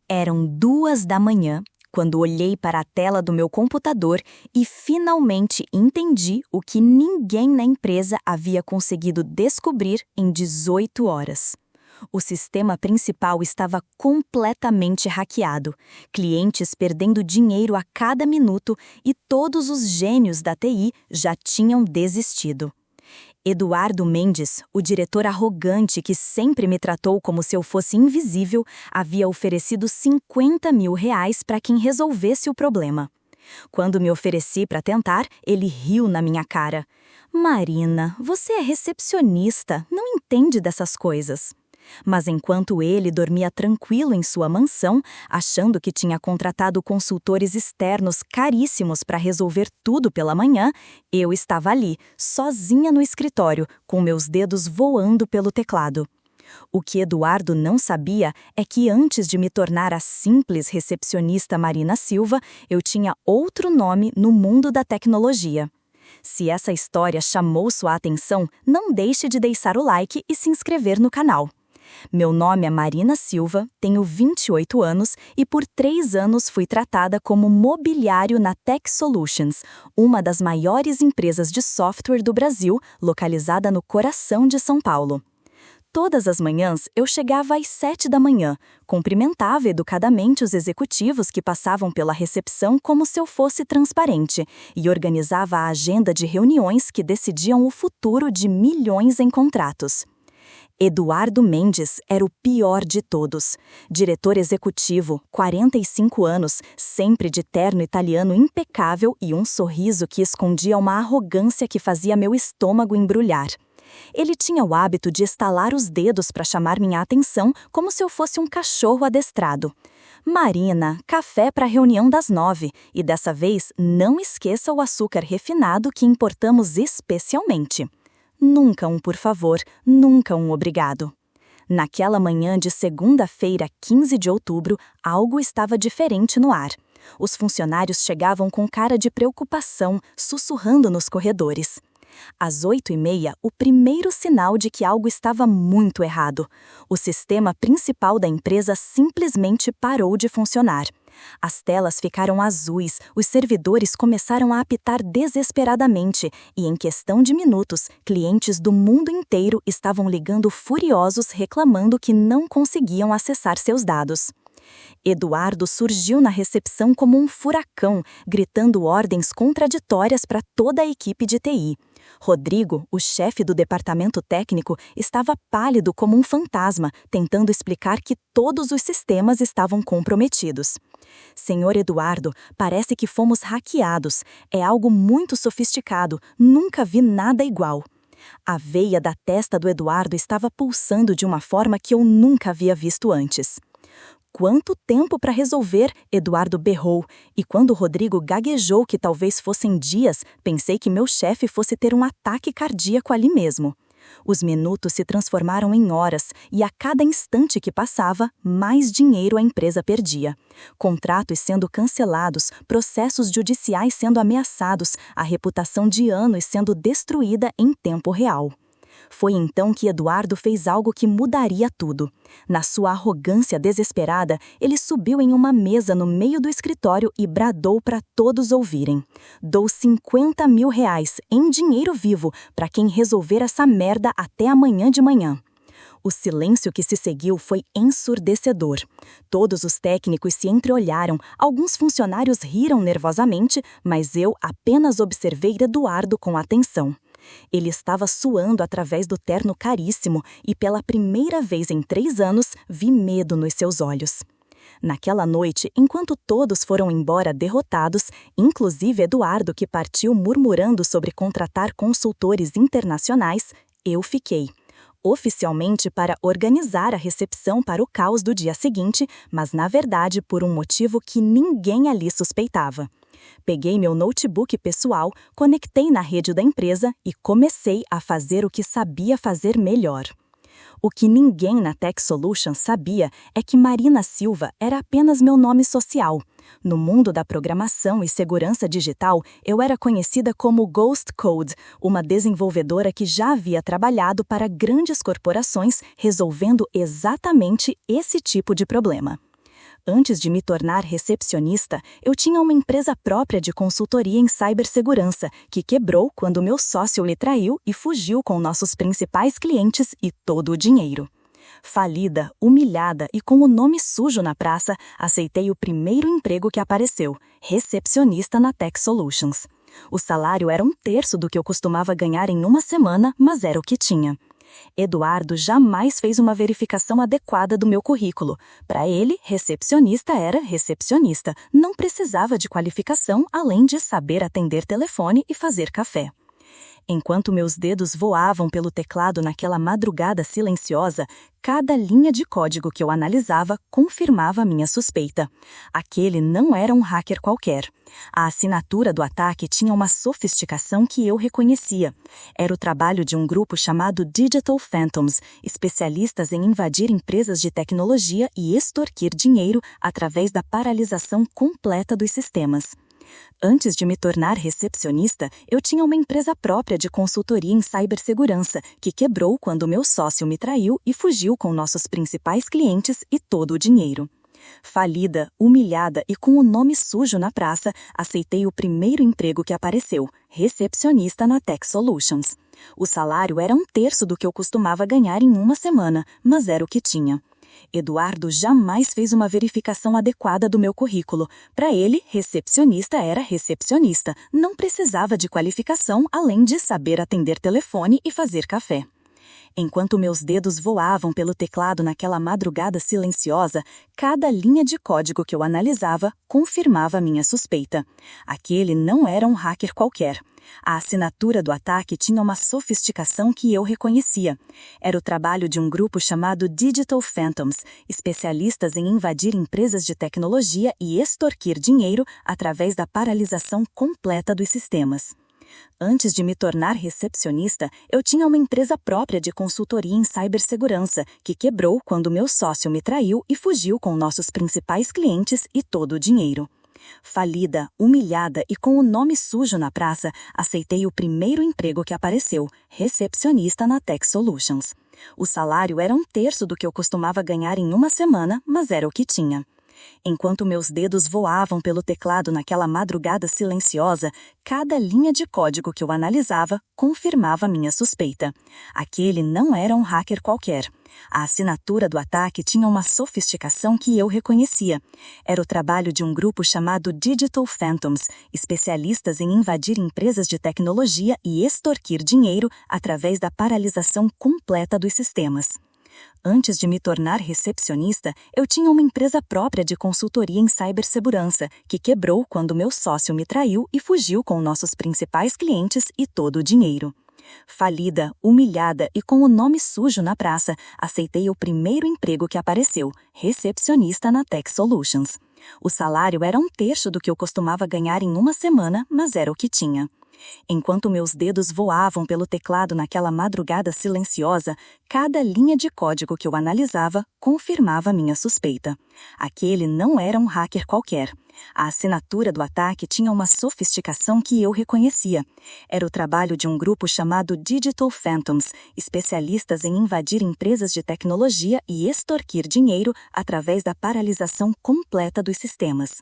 Eram 2 da manhã quando olhei para a tela do meu computador e finalmente entendi o que ninguém na empresa havia conseguido descobrir em 18 horas. O sistema principal estava completamente hackeado, clientes perdendo dinheiro a cada minuto e todos os gênios da TI já tinham desistido. Eduardo Mendes, o diretor arrogante que sempre me tratou como se eu fosse invisível, havia oferecido R$ 50.000 para quem resolvesse o problema. Quando me ofereci para tentar, ele riu na minha cara. Marina, você é recepcionista, não entende dessas coisas. Mas enquanto ele dormia tranquilo em sua mansão, achando que tinha contratado consultores externos caríssimos para resolver tudo pela manhã, eu estava ali, sozinha no escritório, com meus dedos voando pelo teclado. O que Eduardo não sabia é que antes de me tornar a simples recepcionista Marina Silva, eu tinha outro nome no mundo da tecnologia. Se essa história chamou sua atenção, não deixe de deixar o like e se inscrever no canal. Meu nome é Marina Silva, tenho 28 anos e por 3 anos fui tratada como mobiliário na Tech Solutions, uma das maiores empresas de software do Brasil, localizada no coração de São Paulo. Todas as manhãs eu chegava às 7 da manhã, cumprimentava educadamente os executivos que passavam pela recepção como se eu fosse transparente e organizava a agenda de reuniões que decidiam o futuro de milhões em contratos. Eduardo Mendes era o pior de todos. Diretor executivo, 45 anos, sempre de terno italiano impecável e um sorriso que escondia uma arrogância que fazia meu estômago embrulhar. Ele tinha o hábito de estalar os dedos para chamar minha atenção como se eu fosse um cachorro adestrado. Marina, café para a reunião das 9 e dessa vez não esqueça o açúcar refinado que importamos especialmente. Nunca um por favor, nunca um obrigado. Naquela manhã de segunda-feira, 15 de outubro, algo estava diferente no ar. Os funcionários chegavam com cara de preocupação, sussurrando nos corredores. Às 8h30, o primeiro sinal de que algo estava muito errado. O sistema principal da empresa simplesmente parou de funcionar. As telas ficaram azuis, os servidores começaram a apitar desesperadamente e, em questão de minutos, clientes do mundo inteiro estavam ligando furiosos reclamando que não conseguiam acessar seus dados. Eduardo surgiu na recepção como um furacão, gritando ordens contraditórias para toda a equipe de TI. Rodrigo, o chefe do departamento técnico, estava pálido como um fantasma, tentando explicar que todos os sistemas estavam comprometidos. Senhor Eduardo, parece que fomos hackeados. É algo muito sofisticado, nunca vi nada igual. A veia da testa do Eduardo estava pulsando de uma forma que eu nunca havia visto antes. Quanto tempo para resolver? Eduardo berrou, e quando Rodrigo gaguejou que talvez fossem dias, pensei que meu chefe fosse ter um ataque cardíaco ali mesmo. Os minutos se transformaram em horas, e a cada instante que passava, mais dinheiro a empresa perdia. Contratos sendo cancelados, processos judiciais sendo ameaçados, a reputação de anos sendo destruída em tempo real. Foi então que Eduardo fez algo que mudaria tudo. Na sua arrogância desesperada, ele subiu em uma mesa no meio do escritório e bradou para todos ouvirem. Dou R$ 50.000 em dinheiro vivo para quem resolver essa merda até amanhã de manhã. O silêncio que se seguiu foi ensurdecedor. Todos os técnicos se entreolharam, alguns funcionários riram nervosamente, mas eu apenas observei Eduardo com atenção. Ele estava suando através do terno caríssimo e pela primeira vez em 3 anos vi medo nos seus olhos. Naquela noite, enquanto todos foram embora derrotados, inclusive Eduardo que partiu murmurando sobre contratar consultores internacionais, eu fiquei. Oficialmente para organizar a recepção para o caos do dia seguinte, mas na verdade por um motivo que ninguém ali suspeitava. Peguei meu notebook pessoal, conectei na rede da empresa e comecei a fazer o que sabia fazer melhor. O que ninguém na Tech Solutions sabia é que Marina Silva era apenas meu nome social. No mundo da programação e segurança digital, eu era conhecida como Ghost Code, uma desenvolvedora que já havia trabalhado para grandes corporações resolvendo exatamente esse tipo de problema. Antes de me tornar recepcionista, eu tinha uma empresa própria de consultoria em cibersegurança, que quebrou quando meu sócio me traiu e fugiu com nossos principais clientes e todo o dinheiro. Falida, humilhada e com o nome sujo na praça, aceitei o primeiro emprego que apareceu, recepcionista na Tech Solutions. O salário era um terço do que eu costumava ganhar em uma semana, mas era o que tinha. Eduardo jamais fez uma verificação adequada do meu currículo. Para ele, recepcionista era recepcionista, não precisava de qualificação além de saber atender telefone e fazer café. Enquanto meus dedos voavam pelo teclado naquela madrugada silenciosa, cada linha de código que eu analisava confirmava minha suspeita. Aquele não era um hacker qualquer. A assinatura do ataque tinha uma sofisticação que eu reconhecia. Era o trabalho de um grupo chamado Digital Phantoms, especialistas em invadir empresas de tecnologia e extorquir dinheiro através da paralisação completa dos sistemas. Antes de me tornar recepcionista, eu tinha uma empresa própria de consultoria em cibersegurança, que quebrou quando meu sócio me traiu e fugiu com nossos principais clientes e todo o dinheiro. Falida, humilhada e com o nome sujo na praça, aceitei o primeiro emprego que apareceu, recepcionista na Tech Solutions. O salário era um terço do que eu costumava ganhar em uma semana, mas era o que tinha. Eduardo jamais fez uma verificação adequada do meu currículo. Para ele, recepcionista era recepcionista, não precisava de qualificação além de saber atender telefone e fazer café. Enquanto meus dedos voavam pelo teclado naquela madrugada silenciosa, cada linha de código que eu analisava confirmava minha suspeita. Aquele não era um hacker qualquer. A assinatura do ataque tinha uma sofisticação que eu reconhecia. Era o trabalho de um grupo chamado Digital Phantoms, especialistas em invadir empresas de tecnologia e extorquir dinheiro através da paralisação completa dos sistemas. Antes de me tornar recepcionista, eu tinha uma empresa própria de consultoria em cibersegurança, que quebrou quando meu sócio me traiu e fugiu com nossos principais clientes e todo o dinheiro. Falida, humilhada e com o nome sujo na praça, aceitei o primeiro emprego que apareceu, recepcionista na Tech Solutions. O salário era um terço do que eu costumava ganhar em uma semana, mas era o que tinha. Enquanto meus dedos voavam pelo teclado naquela madrugada silenciosa, cada linha de código que eu analisava confirmava minha suspeita. Aquele não era um hacker qualquer. A assinatura do ataque tinha uma sofisticação que eu reconhecia. Era o trabalho de um grupo chamado Digital Phantoms, especialistas em invadir empresas de tecnologia e extorquir dinheiro através da paralisação completa dos sistemas. Antes de me tornar recepcionista, eu tinha uma empresa própria de consultoria em cibersegurança, que quebrou quando meu sócio me traiu e fugiu com nossos principais clientes e todo o dinheiro. Falida, humilhada e com o nome sujo na praça, aceitei o primeiro emprego que apareceu, recepcionista na Tech Solutions. O salário era um terço do que eu costumava ganhar em uma semana, mas era o que tinha. Enquanto meus dedos voavam pelo teclado naquela madrugada silenciosa, cada linha de código que eu analisava confirmava minha suspeita. Aquele não era um hacker qualquer. A assinatura do ataque tinha uma sofisticação que eu reconhecia. Era o trabalho de um grupo chamado Digital Phantoms, especialistas em invadir empresas de tecnologia e extorquir dinheiro através da paralisação completa dos sistemas.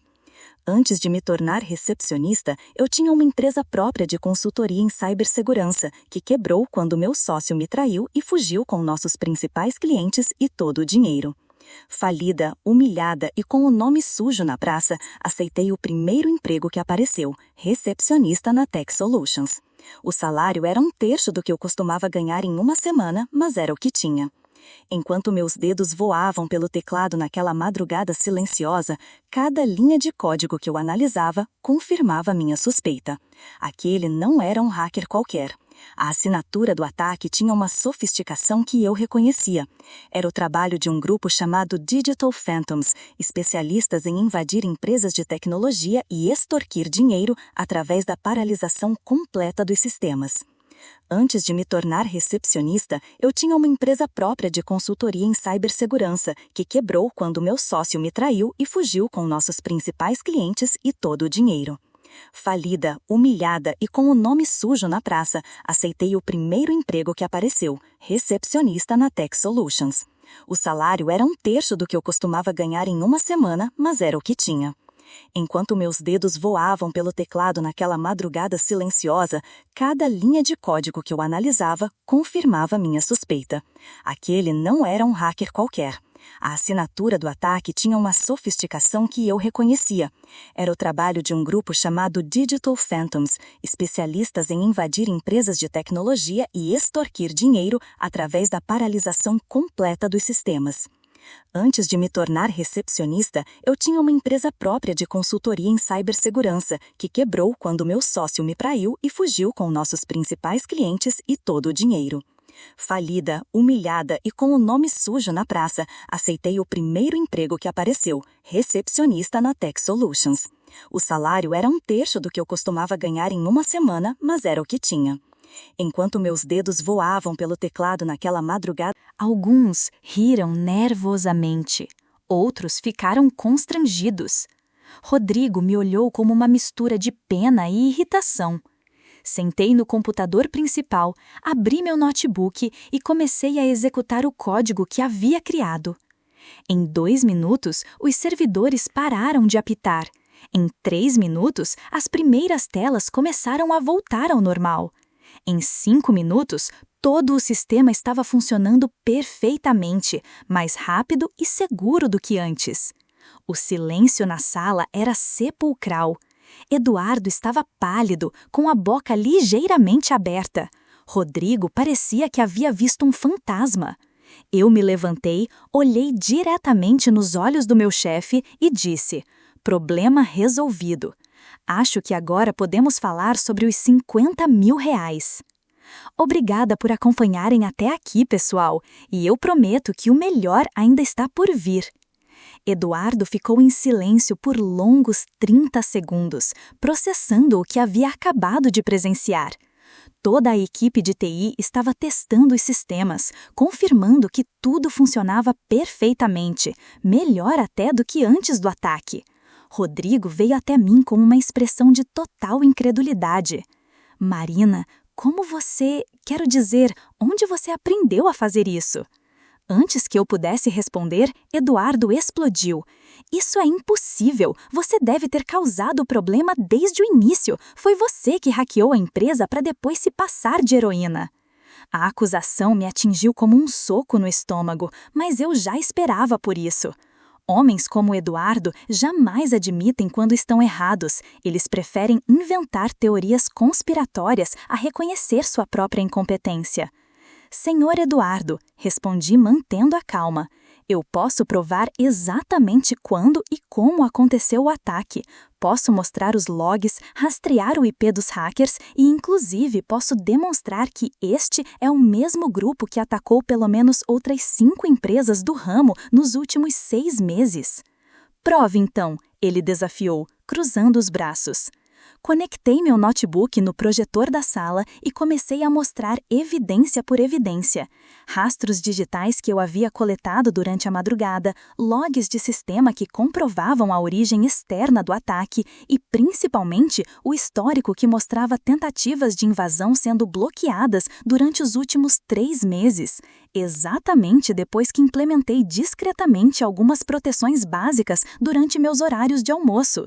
Antes de me tornar recepcionista, eu tinha uma empresa própria de consultoria em cibersegurança, que quebrou quando meu sócio me traiu e fugiu com nossos principais clientes e todo o dinheiro. Falida, humilhada e com o nome sujo na praça, aceitei o primeiro emprego que apareceu, recepcionista na Tech Solutions. O salário era um terço do que eu costumava ganhar em uma semana, mas era o que tinha. Enquanto meus dedos voavam pelo teclado naquela madrugada silenciosa, cada linha de código que eu analisava confirmava minha suspeita. Aquele não era um hacker qualquer. A assinatura do ataque tinha uma sofisticação que eu reconhecia. Era o trabalho de um grupo chamado Digital Phantoms, especialistas em invadir empresas de tecnologia e extorquir dinheiro através da paralisação completa dos sistemas. Antes de me tornar recepcionista, eu tinha uma empresa própria de consultoria em cibersegurança, que quebrou quando meu sócio me traiu e fugiu com nossos principais clientes e todo o dinheiro. Falida, humilhada e com o nome sujo na praça, aceitei o primeiro emprego que apareceu, recepcionista na Tech Solutions. O salário era um terço do que eu costumava ganhar em uma semana, mas era o que tinha. Enquanto meus dedos voavam pelo teclado naquela madrugada silenciosa, cada linha de código que eu analisava confirmava minha suspeita. Aquele não era um hacker qualquer. A assinatura do ataque tinha uma sofisticação que eu reconhecia. Era o trabalho de um grupo chamado Digital Phantoms, especialistas em invadir empresas de tecnologia e extorquir dinheiro através da paralisação completa dos sistemas. Antes de me tornar recepcionista, eu tinha uma empresa própria de consultoria em cibersegurança, que quebrou quando meu sócio me traiu e fugiu com nossos principais clientes e todo o dinheiro. Falida, humilhada e com o nome sujo na praça, aceitei o primeiro emprego que apareceu, recepcionista na Tech Solutions. O salário era um terço do que eu costumava ganhar em uma semana, mas era o que tinha. Enquanto meus dedos voavam pelo teclado naquela madrugada, alguns riram nervosamente, outros ficaram constrangidos. Rodrigo me olhou como uma mistura de pena e irritação. Sentei no computador principal, abri meu notebook e comecei a executar o código que havia criado. Em 2 minutos, os servidores pararam de apitar. Em 3 minutos, as primeiras telas começaram a voltar ao normal. Em 5 minutos, todo o sistema estava funcionando perfeitamente, mais rápido e seguro do que antes. O silêncio na sala era sepulcral. Eduardo estava pálido, com a boca ligeiramente aberta. Rodrigo parecia que havia visto um fantasma. Eu me levantei, olhei diretamente nos olhos do meu chefe e disse: "Problema resolvido. Acho que agora podemos falar sobre os R$ 50 mil. Obrigada por acompanharem até aqui, pessoal, e eu prometo que o melhor ainda está por vir." Eduardo ficou em silêncio por longos 30 segundos, processando o que havia acabado de presenciar. Toda a equipe de TI estava testando os sistemas, confirmando que tudo funcionava perfeitamente, melhor até do que antes do ataque. Rodrigo veio até mim com uma expressão de total incredulidade. "Marina, quero dizer, onde você aprendeu a fazer isso?" Antes que eu pudesse responder, Eduardo explodiu. "Isso é impossível! Você deve ter causado o problema desde o início. Foi você que hackeou a empresa para depois se passar de heroína." A acusação me atingiu como um soco no estômago, mas eu já esperava por isso. Homens como Eduardo jamais admitem quando estão errados. Eles preferem inventar teorias conspiratórias a reconhecer sua própria incompetência. "Senhor Eduardo", respondi mantendo a calma, "eu posso provar exatamente quando e como aconteceu o ataque. Posso mostrar os logs, rastrear o IP dos hackers e, inclusive, posso demonstrar que este é o mesmo grupo que atacou pelo menos outras 5 empresas do ramo nos últimos 6 meses. "Prove, então", ele desafiou, cruzando os braços. Conectei meu notebook no projetor da sala e comecei a mostrar evidência por evidência. Rastros digitais que eu havia coletado durante a madrugada, logs de sistema que comprovavam a origem externa do ataque e, principalmente, o histórico que mostrava tentativas de invasão sendo bloqueadas durante os últimos 3 meses, exatamente depois que implementei discretamente algumas proteções básicas durante meus horários de almoço.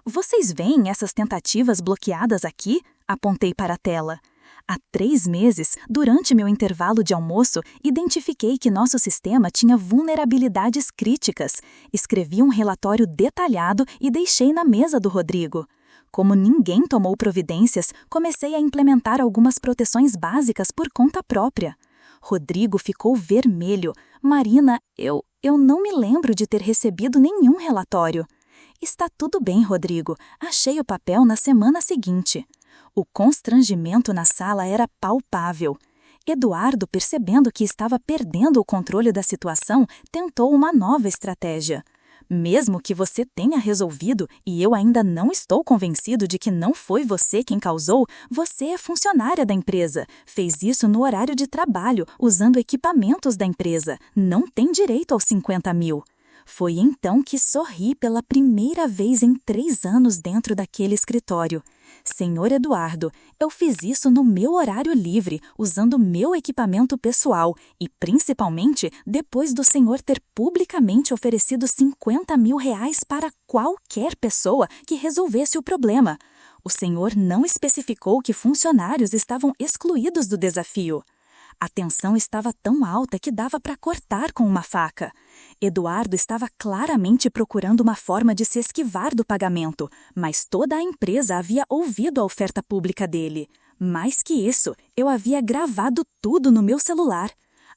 "Vocês veem essas tentativas bloqueadas aqui?" Apontei para a tela. Há 3 meses, durante meu intervalo de almoço, identifiquei que nosso sistema tinha vulnerabilidades críticas. Escrevi um relatório detalhado e deixei na mesa do Rodrigo. Como ninguém tomou providências, comecei a implementar algumas proteções básicas por conta própria. Rodrigo ficou vermelho. "Marina, eu não me lembro de ter recebido nenhum relatório." "Está tudo bem, Rodrigo. Achei o papel na semana seguinte." O constrangimento na sala era palpável. Eduardo, percebendo que estava perdendo o controle da situação, tentou uma nova estratégia. "Mesmo que você tenha resolvido e eu ainda não estou convencido de que não foi você quem causou, você é funcionária da empresa. Fez isso no horário de trabalho, usando equipamentos da empresa. Não tem direito aos 50 mil." Foi então que sorri pela primeira vez em 3 anos dentro daquele escritório. Senhor Eduardo, eu fiz isso no meu horário livre, usando meu equipamento pessoal e, principalmente, depois do senhor ter publicamente oferecido R$ 50.000 para qualquer pessoa que resolvesse o problema. O senhor não especificou que funcionários estavam excluídos do desafio. A tensão estava tão alta que dava para cortar com uma faca. Eduardo estava claramente procurando uma forma de se esquivar do pagamento, mas toda a empresa havia ouvido a oferta pública dele. Mais que isso, eu havia gravado tudo no meu celular.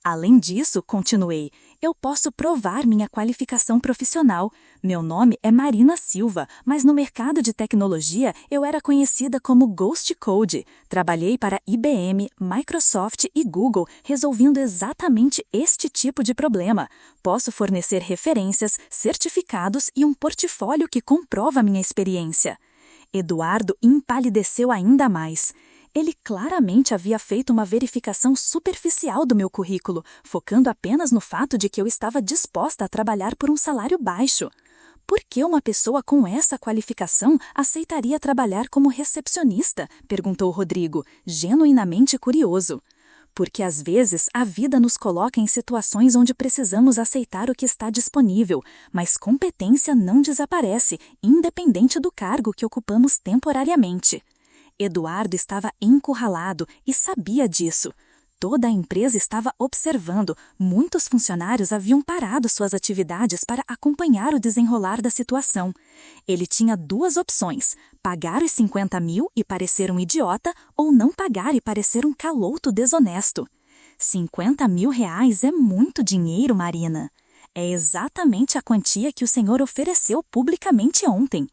Além disso, continuei, eu posso provar minha qualificação profissional. Meu nome é Marina Silva, mas no mercado de tecnologia eu era conhecida como Ghost Code. Trabalhei para IBM, Microsoft e Google, resolvendo exatamente este tipo de problema. Posso fornecer referências, certificados e um portfólio que comprova minha experiência. Eduardo empalideceu ainda mais. Ele claramente havia feito uma verificação superficial do meu currículo, focando apenas no fato de que eu estava disposta a trabalhar por um salário baixo. Por que uma pessoa com essa qualificação aceitaria trabalhar como recepcionista? Perguntou Rodrigo, genuinamente curioso. Porque às vezes a vida nos coloca em situações onde precisamos aceitar o que está disponível, mas competência não desaparece, independente do cargo que ocupamos temporariamente. Eduardo estava encurralado e sabia disso. Toda a empresa estava observando. Muitos funcionários haviam parado suas atividades para acompanhar o desenrolar da situação. Ele tinha 2 opções: pagar os 50.000 e parecer um idiota ou não pagar e parecer um caloto desonesto. R$ 50.000 é muito dinheiro, Marina. É exatamente a quantia que o senhor ofereceu publicamente ontem.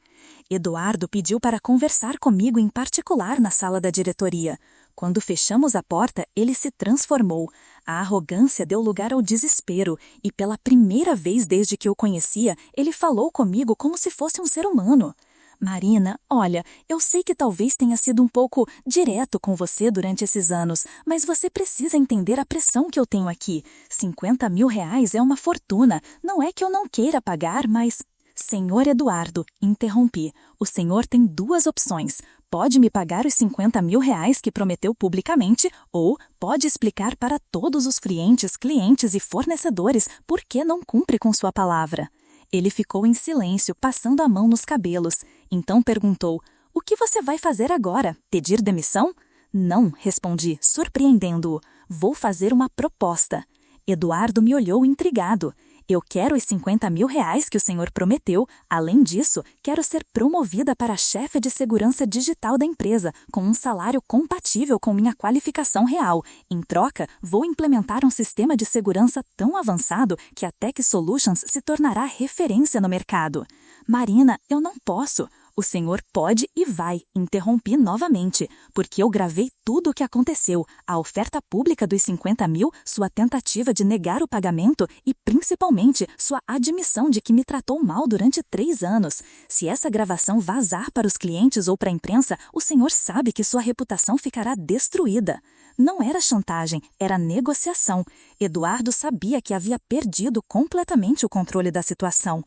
Eduardo pediu para conversar comigo em particular na sala da diretoria. Quando fechamos a porta, ele se transformou. A arrogância deu lugar ao desespero e, pela primeira vez desde que o conhecia, ele falou comigo como se fosse um ser humano. Marina, olha, eu sei que talvez tenha sido um pouco direto com você durante esses anos, mas você precisa entender a pressão que eu tenho aqui. R$ 50.000 é uma fortuna. Não é que eu não queira pagar, mas... Senhor Eduardo, interrompi, o senhor tem 2 opções. Pode me pagar os R$ 50.000 que prometeu publicamente ou pode explicar para todos os clientes e fornecedores por que não cumpre com sua palavra. Ele ficou em silêncio, passando a mão nos cabelos. Então perguntou, o que você vai fazer agora? Pedir demissão? Não, respondi, surpreendendo-o. Vou fazer uma proposta. Eduardo me olhou intrigado. Eu quero os R$ 50.000 que o senhor prometeu. Além disso, quero ser promovida para chefe de segurança digital da empresa, com um salário compatível com minha qualificação real. Em troca, vou implementar um sistema de segurança tão avançado que a Tech Solutions se tornará referência no mercado. Marina, eu não posso. O senhor pode e vai, interrompi novamente, porque eu gravei tudo o que aconteceu, a oferta pública dos 50.000, sua tentativa de negar o pagamento e, principalmente, sua admissão de que me tratou mal durante 3 anos. Se essa gravação vazar para os clientes ou para a imprensa, o senhor sabe que sua reputação ficará destruída. Não era chantagem, era negociação. Eduardo sabia que havia perdido completamente o controle da situação.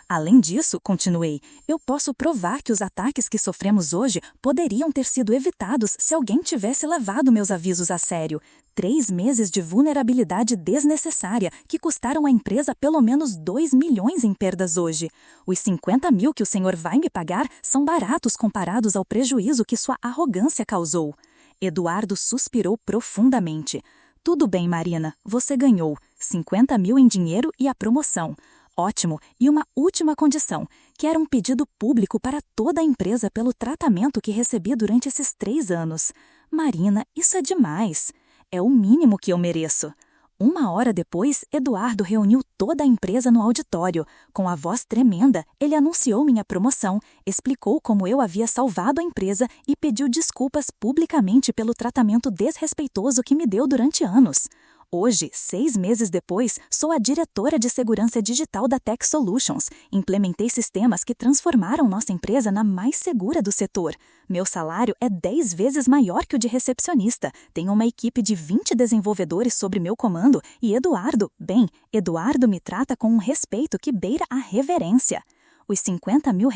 Além disso, continuei, eu posso provar que os ataques que sofremos hoje poderiam ter sido evitados se alguém tivesse levado meus avisos a sério. 3 meses de vulnerabilidade desnecessária que custaram à empresa pelo menos 2 milhões em perdas hoje. Os 50.000 que o senhor vai me pagar são baratos comparados ao prejuízo que sua arrogância causou. Eduardo suspirou profundamente. Tudo bem, Marina, você ganhou 50.000 em dinheiro e a promoção. Ótimo, e uma última condição, que era um pedido público para toda a empresa pelo tratamento que recebi durante esses 3 anos. Marina, isso é demais. É o mínimo que eu mereço. 1 hora depois, Eduardo reuniu toda a empresa no auditório. Com a voz tremenda, ele anunciou minha promoção, explicou como eu havia salvado a empresa e pediu desculpas publicamente pelo tratamento desrespeitoso que me deu durante anos. Hoje, 6 meses depois, sou a diretora de segurança digital da Tech Solutions. Implementei sistemas que transformaram nossa empresa na mais segura do setor. Meu salário é 10 vezes maior que o de recepcionista. Tenho uma equipe de 20 desenvolvedores sob meu comando e Eduardo me trata com um respeito que beira a reverência. Os R$50 mil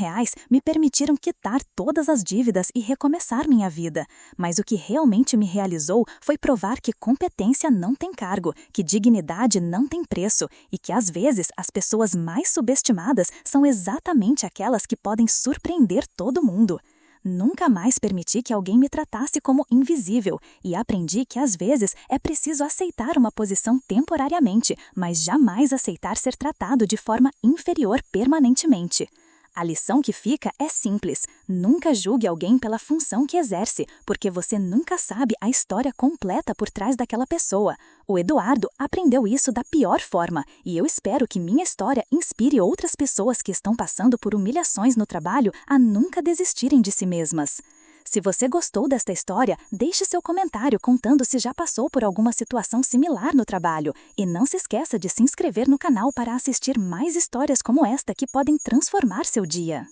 me permitiram quitar todas as dívidas e recomeçar minha vida. Mas o que realmente me realizou foi provar que competência não tem cargo, que dignidade não tem preço e que, às vezes, as pessoas mais subestimadas são exatamente aquelas que podem surpreender todo mundo. Nunca mais permiti que alguém me tratasse como invisível e aprendi que, às vezes, é preciso aceitar uma posição temporariamente, mas jamais aceitar ser tratado de forma inferior permanentemente. A lição que fica é simples: nunca julgue alguém pela função que exerce, porque você nunca sabe a história completa por trás daquela pessoa. O Eduardo aprendeu isso da pior forma, e eu espero que minha história inspire outras pessoas que estão passando por humilhações no trabalho a nunca desistirem de si mesmas. Se você gostou desta história, deixe seu comentário contando se já passou por alguma situação similar no trabalho. E não se esqueça de se inscrever no canal para assistir mais histórias como esta que podem transformar seu dia.